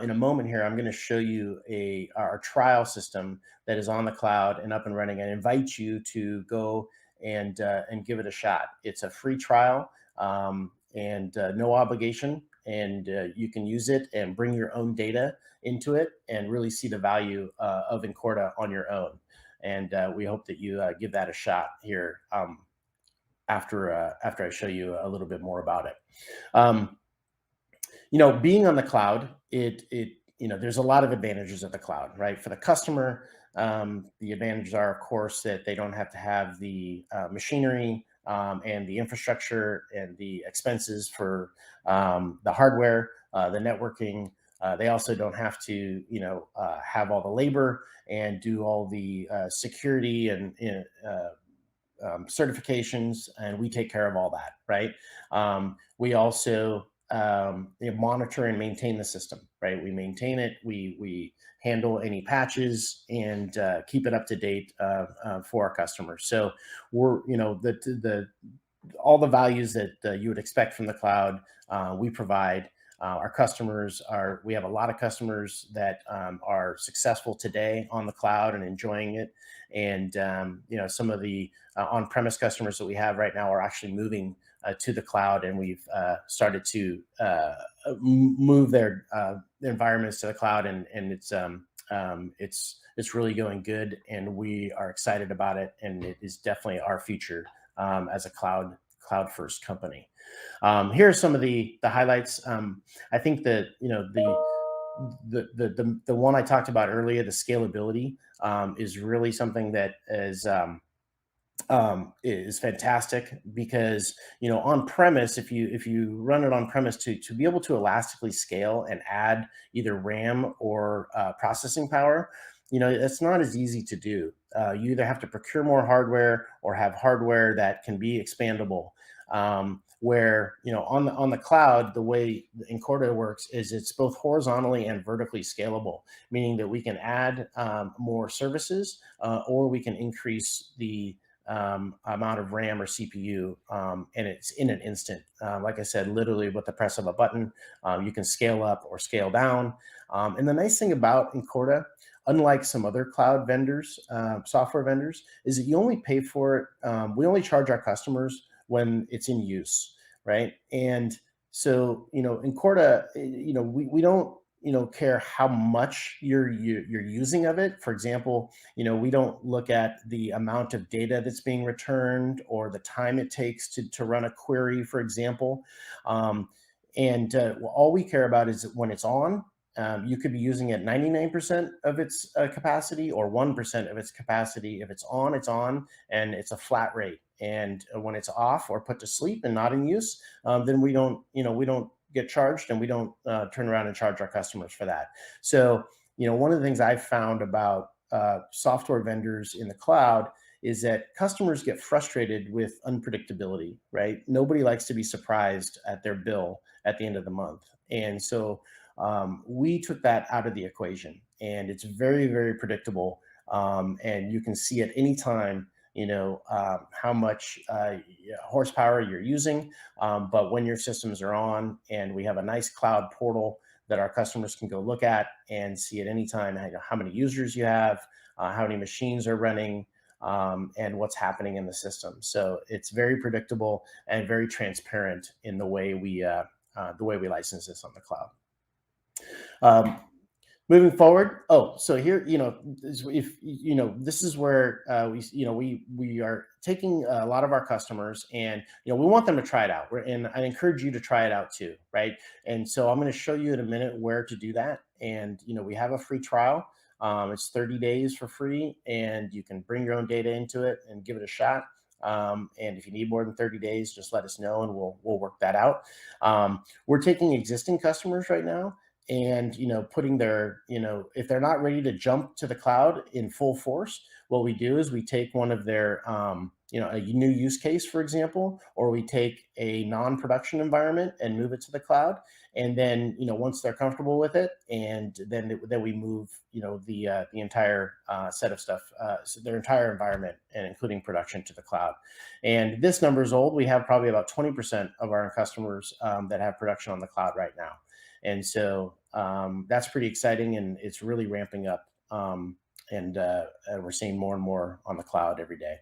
In a moment here, I'm going to show you our trial system that is on the cloud and up and running. I invite you to go and give it a shot. It's a free trial and no obligation, and you can use it and bring your own data into it and really see the value of Incorta on your own. And we hope that you give that a shot here after I show you a little bit more about it. Um, Being on the cloud, there's a lot of advantages of the cloud, right? For the customer, the advantages are, of course, that they don't have to have the machinery and the infrastructure and the expenses for the hardware, the networking. They also don't have to, have all the labor and do all the security and certifications, and we take care of all that, right? We also monitor and maintain the system, right? We maintain it, we handle any patches and keep it up to date for our customers. So we're, the all the values that you would expect from the cloud, we provide. Our customers we have a lot of customers that are successful today on the cloud and enjoying it. And, some of the on-premise customers that we have right now are actually moving to the cloud, and we've started to move their environments to the cloud, and it's really going good, and we are excited about it, and it is definitely our future as a cloud first company. Here are some of the highlights. I think that the one I talked about earlier, the scalability, is really something that is fantastic, because on premise, if you run it on premise, to be able to elastically scale and add either RAM or processing power, it's not as easy to do. You either have to procure more hardware or have hardware that can be expandable. Where on the cloud, the way Incorta works is it's both horizontally and vertically scalable, meaning that we can add more services, or we can increase the amount of RAM or CPU, and it's in an instant. Like I said, literally with the press of a button, you can scale up or scale down. And the nice thing about Incorta, unlike some other cloud vendors, software vendors, is that you only pay for it. We only charge our customers when it's in use, right? And so, Incorta, we don't, care how much you're using of it. For example, we don't look at the amount of data that's being returned or the time it takes to run a query, for example. And all we care about is when it's on. You could be using it 99% of its capacity or 1% of its capacity. If it's on, it's on, and it's a flat rate. And when it's off or put to sleep and not in use, then we don't get charged, and we don't turn around and charge our customers for that. So, one of the things I've found about software vendors in the cloud is that customers get frustrated with unpredictability, right? Nobody likes to be surprised at their bill at the end of the month. And so we took that out of the equation, and it's very, very predictable. And you can see at any time, how much horsepower you're using. But when your systems are on, and we have a nice cloud portal that our customers can go look at and see at any time how many users you have, how many machines are running, and what's happening in the system. So it's very predictable and very transparent in the way we license this on the cloud. Moving forward. So here, if this is where we are taking a lot of our customers, and we want them to try it out. And I encourage you to try it out too, right? And so I'm going to show you in a minute where to do that. And we have a free trial. It's 30 days for free, and you can bring your own data into it and give it a shot. And if you need more than 30 days, just let us know, and we'll work that out. We're taking existing customers right now, and putting their, if they're not ready to jump to the cloud in full force, what we do is we take one of their a new use case, for example, or we take a non-production environment and move it to the cloud. And then, once they're comfortable with it, and then we move, the entire set of stuff, so their entire environment, and including production, to the cloud. And this number is old. We have probably about 20% of our customers that have production on the cloud right now. And so that's pretty exciting, and it's really ramping up. And we're seeing more and more on the cloud every day.